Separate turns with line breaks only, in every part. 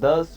10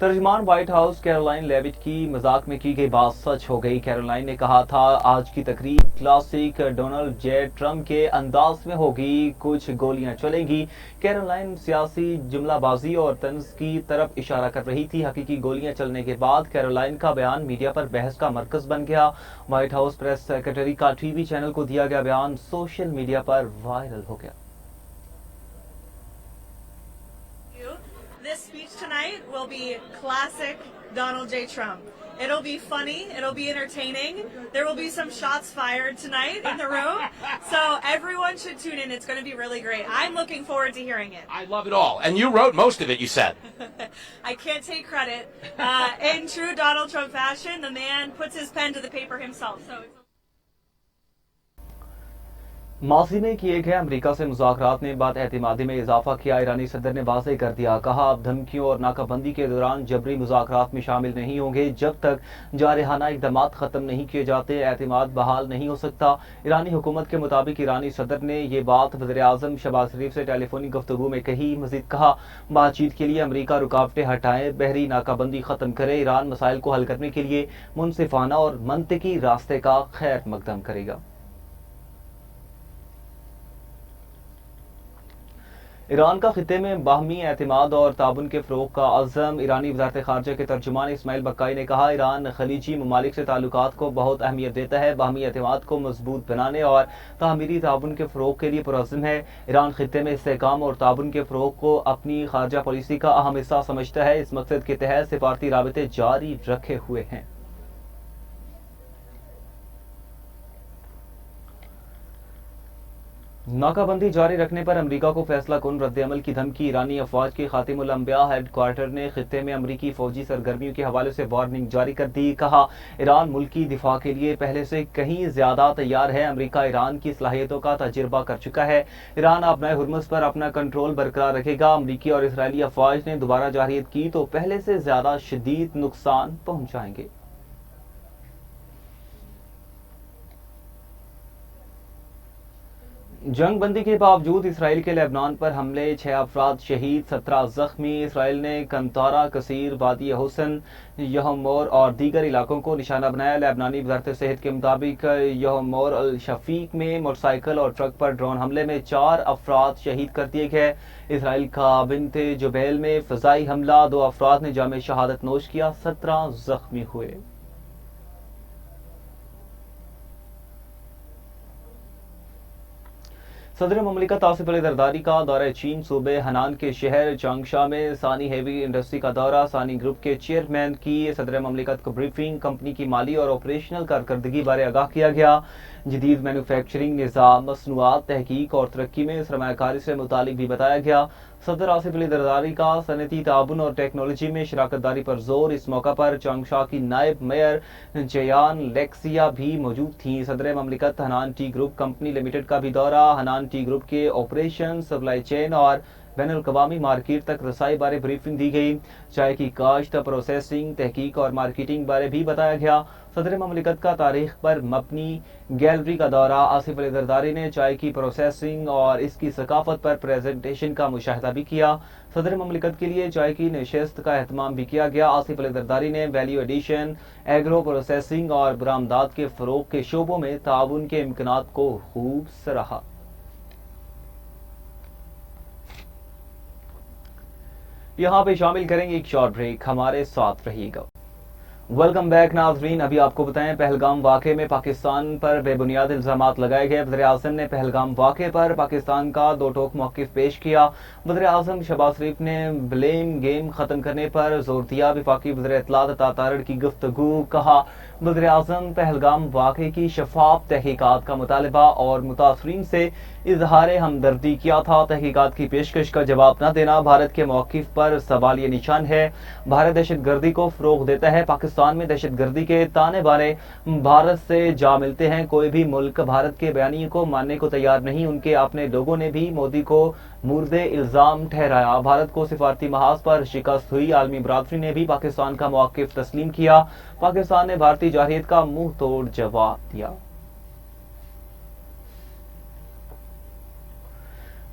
ترجمان white house Caroline لیوٹ کی مذاق میں کی گئی بات سچ ہو گئی۔ کیرولائن نے کہا تھا آج کی تقریب کلاسک ڈونلڈ جے ٹرمپ کے انداز میں ہوگی، کچھ گولیاں چلیں گی۔ کیرولائن سیاسی جملہ بازی اور طنز کی طرف اشارہ کر رہی تھی۔ حقیقی گولیاں چلنے کے بعد کیرولائن کا بیان میڈیا پر بحث کا مرکز بن گیا۔ وائٹ ہاؤس پریس سیکرٹری کا ٹی وی چینل کو دیا گیا بیان سوشل میڈیا پر وائرل ہو گیا۔
This speech tonight will be classic Donald J. Trump. It'll be funny, it'll be entertaining. There will be some shots fired tonight in the room. So everyone should tune in. It's going to be really great. I'm looking forward to hearing it.
I love it all. And you wrote most of it, you said.
I can't take credit. In true Donald Trump fashion, the man puts his pen to the paper himself. So it's
ماضی میں کیے گئے امریکہ سے مذاکرات نے بد اعتمادی میں اضافہ کیا۔ ایرانی صدر نے واضح کر دیا، کہا اب دھمکیوں اور ناکہ بندی کے دوران جبری مذاکرات میں شامل نہیں ہوں گے۔ جب تک جارحانہ اقدامات ختم نہیں کیے جاتے اعتماد بحال نہیں ہو سکتا۔ ایرانی حکومت کے مطابق ایرانی صدر نے یہ بات وزیر اعظم شہباز شریف سے ٹیلی فونک گفتگو میں کہی۔ مزید کہا بات چیت کے لیے امریکہ رکاوٹیں ہٹائے، بحری ناکہ بندی ختم کرے، ایران مسائل کو حل کرنے کے لیے منصفانہ اور منطقی راستے کا خیر مقدم کرے گا۔ ایران کا خطے میں باہمی اعتماد اور تعاون کے فروغ کا عزم۔ ایرانی وزارت خارجہ کے ترجمان اسماعیل بقائی نے کہا ایران خلیجی ممالک سے تعلقات کو بہت اہمیت دیتا ہے، باہمی اعتماد کو مضبوط بنانے اور تعمیری تعاون کے فروغ کے لیے پرعزم ہے۔ ایران خطے میں استحکام اور تعاون کے فروغ کو اپنی خارجہ پالیسی کا اہم حصہ سمجھتا ہے، اس مقصد کے تحت سفارتی رابطے جاری رکھے ہوئے ہیں۔ ناکہ بندی جاری رکھنے پر امریکہ کو فیصلہ کن رد عمل کی دھمکی۔ ایرانی افواج کے خاتم الانبیاء ہیڈ کوارٹر نے خطے میں امریکی فوجی سرگرمیوں کے حوالے سے وارننگ جاری کر دی۔ کہا ایران ملکی دفاع کے لیے پہلے سے کہیں زیادہ تیار ہے، امریکہ ایران کی صلاحیتوں کا تجربہ کر چکا ہے، ایران ابنائے ہرمز پر اپنا کنٹرول برقرار رکھے گا۔ امریکی اور اسرائیلی افواج نے دوبارہ جارحیت کی تو پہلے سے زیادہ شدید نقصان پہنچائیں گے۔ جنگ بندی کے باوجود اسرائیل کے لبنان پر حملے، 6 افراد شہید، 17 زخمی۔ اسرائیل نے کنتارا، کثیر، وادی حسن، یہمور اور دیگر علاقوں کو نشانہ بنایا۔ لبنانی وزارت صحت کے مطابق یہمور الشفیق میں موٹر سائیکل اور ٹرک پر ڈرون حملے میں 4 افراد شہید کر دیے گئے۔ اسرائیل کا بنت جبیل میں فضائی حملہ، 2 افراد نے جام شہادت نوش کیا، 17 زخمی ہوئے۔ صدر مملکت آصف علی زرداری کا دورہ چین، صوبے ہنان کے شہر چانگشا میں ثانی ہیوی انڈسٹری کا دورہ، ثانی گروپ کے چیئرمین کی صدر مملکت کو بریفنگ، کمپنی کی مالی اور آپریشنل کارکردگی بارے آگاہ کیا گیا۔ جدید مینوفیکچرنگ نظام، مصنوعات، تحقیق اور ترقی میں سرمایہ کاری سے متعلق بھی بتایا گیا۔ صدر آصف علی زرداری کا صنعتی تعاون اور ٹیکنالوجی میں شراکت داری پر زور۔ اس موقع پر چانگشا کی نائب میئر جیان لیکسیا بھی موجود تھیں۔ صدر مملکت Hanan T group company limited کا بھی دورہ، ہنان ٹی گروپ کے آپریشن، سپلائی چین اور بین الاقوامی مارکیٹ تک رسائی بارے بریفنگ دی گئی۔ چائے کی کاشت، پروسیسنگ، تحقیق اور مارکیٹنگ بارے بھی بتایا گیا۔ صدر مملکت کا تاریخ پر مبنی گیلری کا دورہ، آصف علی زرداری نے چائے کی پروسیسنگ اور اس کی ثقافت پر پریزنٹیشن کا مشاہدہ بھی کیا۔ صدر مملکت کے لیے چائے کی نشست کا اہتمام بھی کیا گیا۔ آصف علی زرداری نے ویلیو ایڈیشن، ایگرو پروسیسنگ اور برآمدات کے فروغ کے شعبوں میں تعاون کے امکانات کو خوب سراہا۔ یہاں پہ شامل کریں گے ایک شارٹ بریک، ہمارے ساتھ رہیے گا۔ ویلکم بیک ناظرین، ابھی آپ کو بتائیں پہلگام واقعے میں پاکستان پر بے بنیاد الزامات لگائے گئے۔ وزیر اعظم نے پہلگام واقعے پر پاکستان کا دو ٹوک موقف پیش کیا۔ وزیر اعظم شہباز شریف نے بلیم گیم ختم کرنے پر زور دیا۔ وفاقی وزیر اطلاعات عطا تارڑ کی گفتگو، کہا وزیر اعظم پہلگام واقعے کی شفاف تحقیقات کا مطالبہ اور متاثرین سے اظہار ہمدردی کیا تھا۔ تحقیقات کی پیشکش کا جواب نہ دینا بھارت کے موقف پر سوالیہ نشان ہے۔ بھارت دہشت گردی کو فروغ دیتا ہے۔ پاکستان میں دہشت گردی کے تانے بانے بھارت سے جا ملتے ہیں۔ کوئی بھی ملک بھارت کے بیانیے کو ماننے کو تیار نہیں۔ ان کے اپنے لوگوں نے بھی مودی کو مورد الزام ٹھہرایا۔ بھارت کو سفارتی محاذ پر شکست ہوئی۔ عالمی برادری نے بھی پاکستان کا موقف تسلیم کیا۔ پاکستان نے بھارتی جارحیت کا منہ توڑ جواب دیا۔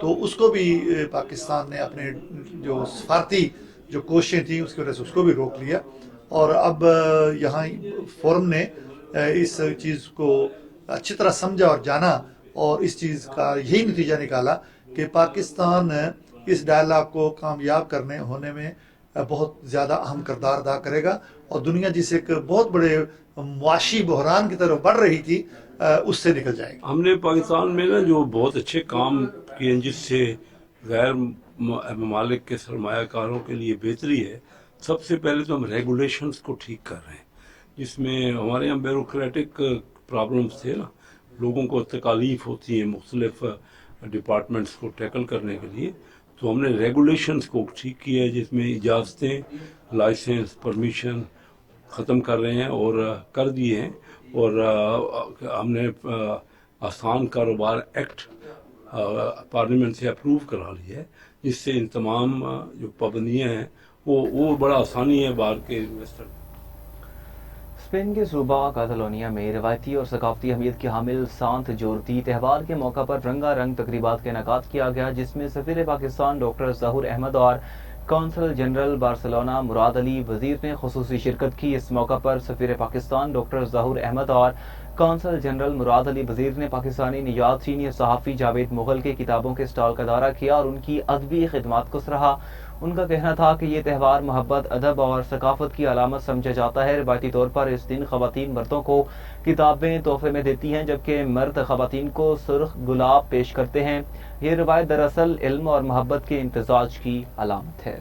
تو اس کو بھی پاکستان نے اپنے جو سفارتی جو کوششیں تھیں اس کی وجہ سے اس کو بھی روک لیا، اور اب یہاں فورم نے اس چیز کو اچھی طرح سمجھا اور جانا، اور اس چیز کا یہی نتیجہ نکالا کہ پاکستان اس ڈائلاگ کو کامیاب ہونے میں بہت زیادہ اہم کردار ادا کرے گا، اور دنیا جس ایک بہت بڑے معاشی بحران کی طرف بڑھ رہی تھی اس سے نکل جائے گا۔
ہم نے پاکستان میں نا جو بہت اچھے کام کیے ہیں جس سے غیر ممالک کے سرمایہ کاروں کے لیے بہتری ہے، سب سے پہلے تو ہم ریگولیشنز کو ٹھیک کر رہے ہیں، جس میں ہمارے یہاں بیوروکریٹک پرابلمس تھے نا، لوگوں کو تکالیف ہوتی ہیں مختلف ڈپارٹمنٹس کو ٹیکل کرنے کے لیے، تو ہم نے ریگولیشنز کو ٹھیک کیا ہے، جس میں اجازتیں، لائسنس، پرمیشن ختم کر رہے ہیں اور کر دیے ہیں، اور ہم نے آسان کاروبار ایکٹ پارلیمنٹ سے اپروو کرا لیا ہے، جس سے ان تمام جو پابندیاں ہیں وہ بڑا آسانی ہے باہر کے انویسٹر۔
اسپین کے صوبہ کاتالونیا میں روایتی اور ثقافتی اہمیت کی حامل سانت جورتی تہوار کے موقع پر رنگا رنگ تقریبات کا انعقاد کیا گیا، جس میں سفیر پاکستان ڈاکٹر ظہور احمد اور قونصل جنرل بارسلونا مراد علی وزیر نے خصوصی شرکت کی۔ اس موقع پر سفیر پاکستان ڈاکٹر ظہور احمد اور قونصل جنرل مراد علی وزیر نے پاکستانی نژاد سینئر صحافی جاوید مغل کے کتابوں کے اسٹال کا دورہ کیا اور ان کی ادبی خدمات کو سراہا۔ ان کا کہنا تھا کہ یہ تہوار محبت، ادب اور ثقافت کی علامت سمجھا جاتا ہے۔ روایتی طور پر اس دن خواتین مردوں کو کتابیں تحفے میں دیتی ہیں، جبکہ مرد خواتین کو سرخ گلاب پیش کرتے ہیں۔ یہ روایت دراصل علم اور محبت کے امتزاج کی علامت ہے۔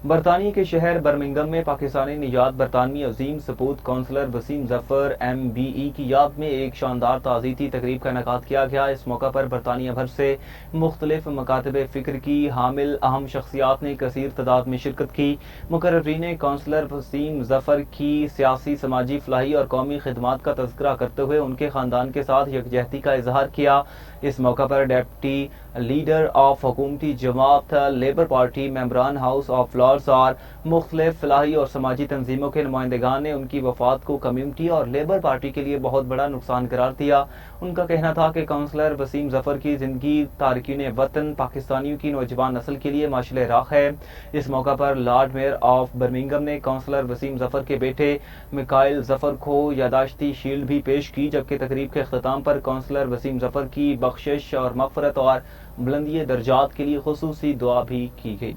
برطانیہ کے شہر برمنگھم میں پاکستانی نژاد برطانوی عظیم سپوت قونصلر وسیم ظفر MBE کی یاد میں ایک شاندار تعزیتی تقریب کا انعقاد کیا گیا۔ اس موقع پر برطانیہ بھر سے مختلف مکاتب فکر کی حامل اہم شخصیات نے کثیر تعداد میں شرکت کی۔ مقررین نے قونصلر وسیم ظفر کی سیاسی، سماجی، فلاحی اور قومی خدمات کا تذکرہ کرتے ہوئے ان کے خاندان کے ساتھ یکجہتی کا اظہار کیا۔ اس موقع پر ڈپٹی لیڈر آف حکومتی جماعت لیبر پارٹی، ممبران ہاؤس آف لارڈز اور مختلف فلاحی اور سماجی تنظیموں کے نمائندگان نے ان کی وفات کو کمیونٹی اور لیبر پارٹی کے لیے بہت بڑا نقصان قرار دیا۔ ان کا کہنا تھا کہ قونصلر وسیم ظفر کی زندگی تارکین وطن پاکستانیوں کی نوجوان نسل کے لیے مشعل راہ ہے۔ اس موقع پر لارڈ میئر آف برمنگھم نے قونصلر وسیم ظفر کے بیٹے میکائل ظفر کو یادداشتی شیلڈ بھی پیش کی، جبکہ تقریب کے اختتام پر قونصلر وسیم ظفر کی بخشش اور مغفرت اور بلندی درجات کے لیے خصوصی دعا بھی کی گئی۔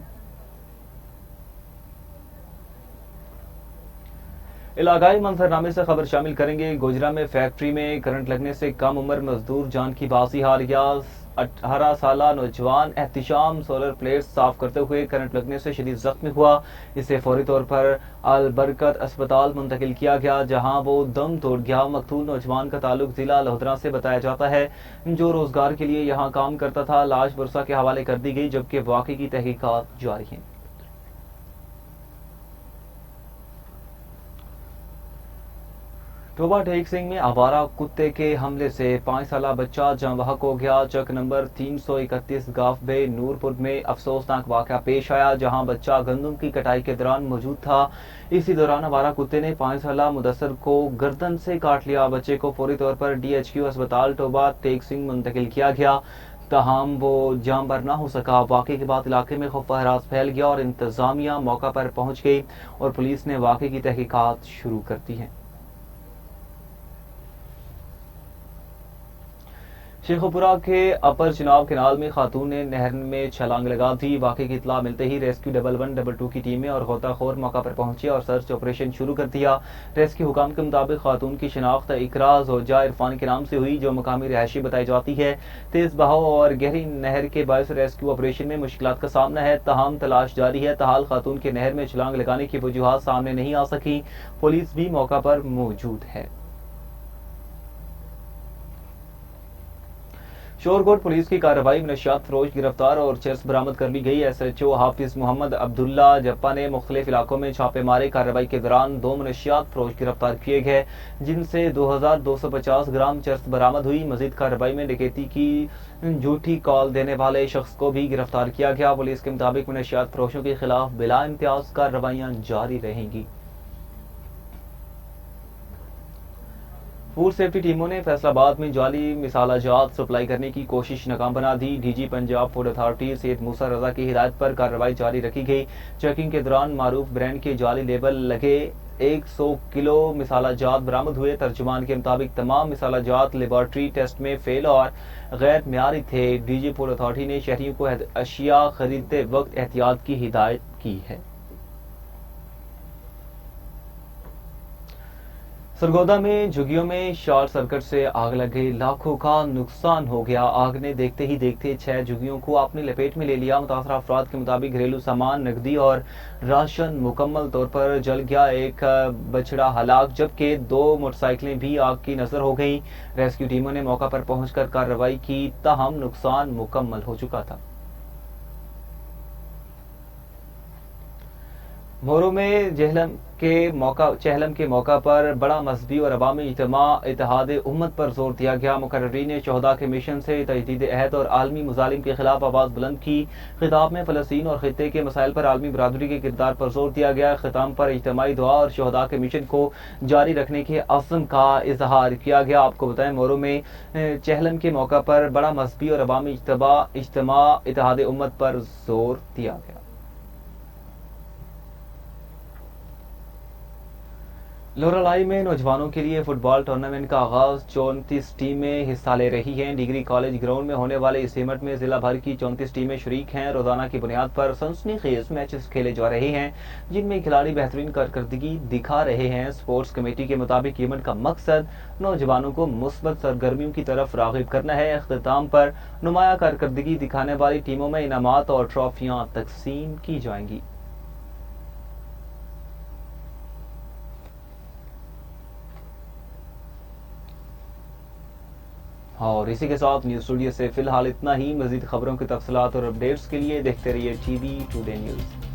علاقائی منظرنامے سے خبر شامل کریں گے۔ گوجرا میں فیکٹری میں کرنٹ لگنے سے کم عمر مزدور جان کی بازی ہار گیا۔ 18 سالہ نوجوان احتشام سولر پلیٹس صاف کرتے ہوئے کرنٹ لگنے سے شدید زخمی ہوا۔ اسے فوری طور پر البرکت اسپتال منتقل کیا گیا، جہاں وہ دم توڑ گیا۔ مقتول نوجوان کا تعلق ضلع لودھرا سے بتایا جاتا ہے، جو روزگار کے لیے یہاں کام کرتا تھا۔ لاش ورثاء کے حوالے کر دی گئی، جبکہ واقعے کی تحقیقات جاری ہیں۔ ٹوبہ ٹیک سنگھ میں آوارہ کتے کے حملے سے 5 سالہ بچہ جاں بحق ہو گیا۔ چک نمبر 331 گاف بے نورپور میں افسوسناک واقعہ پیش آیا، جہاں بچہ گندم کی کٹائی کے دوران موجود تھا۔ اسی دوران آوارہ کتے نے 5 سالہ مدثر کو گردن سے کاٹ لیا۔ بچے کو فوری طور پر DHQ اسپتال ٹوبہ ٹیک سنگھ منتقل کیا گیا، تاہم وہ جاں بحق نہ ہو سکا۔ واقعے کے بعد علاقے میں خوف و ہراس پھیل گیا اور انتظامیہ موقع پر پہنچ گئی اور پولیس نے واقعے کی تحقیقات شروع کر دی ہیں۔ شیخوپورہ کے اپر چناب کینال میں خاتون نے نہر میں چھلانگ لگا دی۔ واقعے کی اطلاع ملتے ہی ریسکیو 1122 کی ٹیمیں اور غوطہ خور موقع پر پہنچے اور سرچ آپریشن شروع کر دیا۔ ریسکیو حکام کے مطابق خاتون کی شناخت اقرا زوجہ عرفان کے نام سے ہوئی، جو مقامی رہائشی بتائی جاتی ہے۔ تیز بہاؤ اور گہری نہر کے باعث ریسکیو آپریشن میں مشکلات کا سامنا ہے، تاہم تلاش جاری ہے۔ تاحال خاتون کے نہر میں چھلانگ لگانے کی وجوہات سامنے نہیں آ سکی۔ پولیس بھی موقع پر موجود ہے۔ شورکوٹ پولیس کی کارروائی میں نشیات فروش گرفتار اور چرس برآمد کر لی گئی۔ SHO حافظ محمد عبداللہ جپا نے مختلف علاقوں میں چھاپے مارے کارروائی کے دوران 2 منشیات فروش گرفتار کیے گئے، جن سے 2250 گرام چرس برآمد ہوئی۔ مزید کارروائی میں ڈکیتی کی جھوٹی کال دینے والے شخص کو بھی گرفتار کیا گیا۔ پولیس کے مطابق منشیات فروشوں کے خلاف بلا امتیاز کارروائیاں جاری رہیں گی۔ فوڈ سیفٹی ٹیموں نے فیصل آباد میں جعلی مسالہ جات سپلائی کرنے کی کوشش ناکام بنا دی. D G Punjab food authority Syed Musa Raza کی ہدایت پر کارروائی جاری رکھی گئی. چیکنگ کے دوران معروف برانڈ کے جعلی لیبل لگے 100 کلو مسالہ جات برآمد ہوئے. ترجمان کے مطابق تمام مسالہ جات لیبارٹری ٹیسٹ میں فیل اور غیر معیاری تھے. ڈی جی فوڈ اتھارٹی نے شہریوں کو اشیاء خریدتے وقت احتیاط کی ہدایت کی ہے. سرگودا میں جھگیوں میں شارٹ سرکٹ سے آگ لگ گئی. لاکھوں کا نقصان ہو گیا. آگ نے دیکھتے ہی دیکھتے 6 جھگیوں کو اپنی لپیٹ میں لے لیا. متاثرہ افراد کے مطابق گھریلو سامان، نقدی اور راشن مکمل طور پر جل گیا. ایک بچڑا ہلاک جبکہ 2 موٹر سائیکلیں بھی آگ کی نذر ہو گئیں. ریسکیو ٹیموں نے موقع پر پہنچ کر کارروائی کی، تاہم نقصان مکمل ہو چکا تھا. مورو میں چہلم کے موقع پر بڑا مذہبی اور عوامی اجتماع اتحاد امت پر زور دیا گیا. مقررین شہداء کے مشن سے تجدید عہد اور عالمی مظالم کے خلاف آواز بلند کی. خطاب میں فلسطین اور خطے کے مسائل پر عالمی برادری کے کردار پر زور دیا گیا. اختتام پر اجتماعی دعا اور شہداء کے مشن کو جاری رکھنے کے عزم کا اظہار کیا گیا. آپ کو بتائیں مورو میں چہلم کے موقع پر بڑا مذہبی اور عوامی اجتماع اتحاد امت پر زور دیا گیا. لورالائی میں نوجوانوں کے لیے فٹ بال ٹورنامنٹ کا آغاز. 34 ٹیمیں حصہ لے رہی ہیں. ڈگری کالج گراؤنڈ میں ہونے والے اس ایونٹ میں ضلع بھر کی 34 ٹیمیں شریک ہیں. روزانہ کی بنیاد پر سنسنی خیز میچز کھیلے جا رہے ہیں جن میں کھلاڑی بہترین کارکردگی دکھا رہے ہیں. اسپورٹس کمیٹی کے مطابق ایونٹ کا مقصد نوجوانوں کو مثبت سرگرمیوں کی طرف راغب کرنا ہے. اختتام پر نمایاں کارکردگی دکھانے والی ٹیموں میں انعامات اور ٹرافیاں تقسیم کی جائیں گی. اور اسی کے ساتھ نیوز اسٹوڈیو سے فی الحال اتنا ہی. مزید خبروں کی تفصیلات اور اپڈیٹس کے لیے دیکھتے رہیے ٹی وی ٹوڈے نیوز.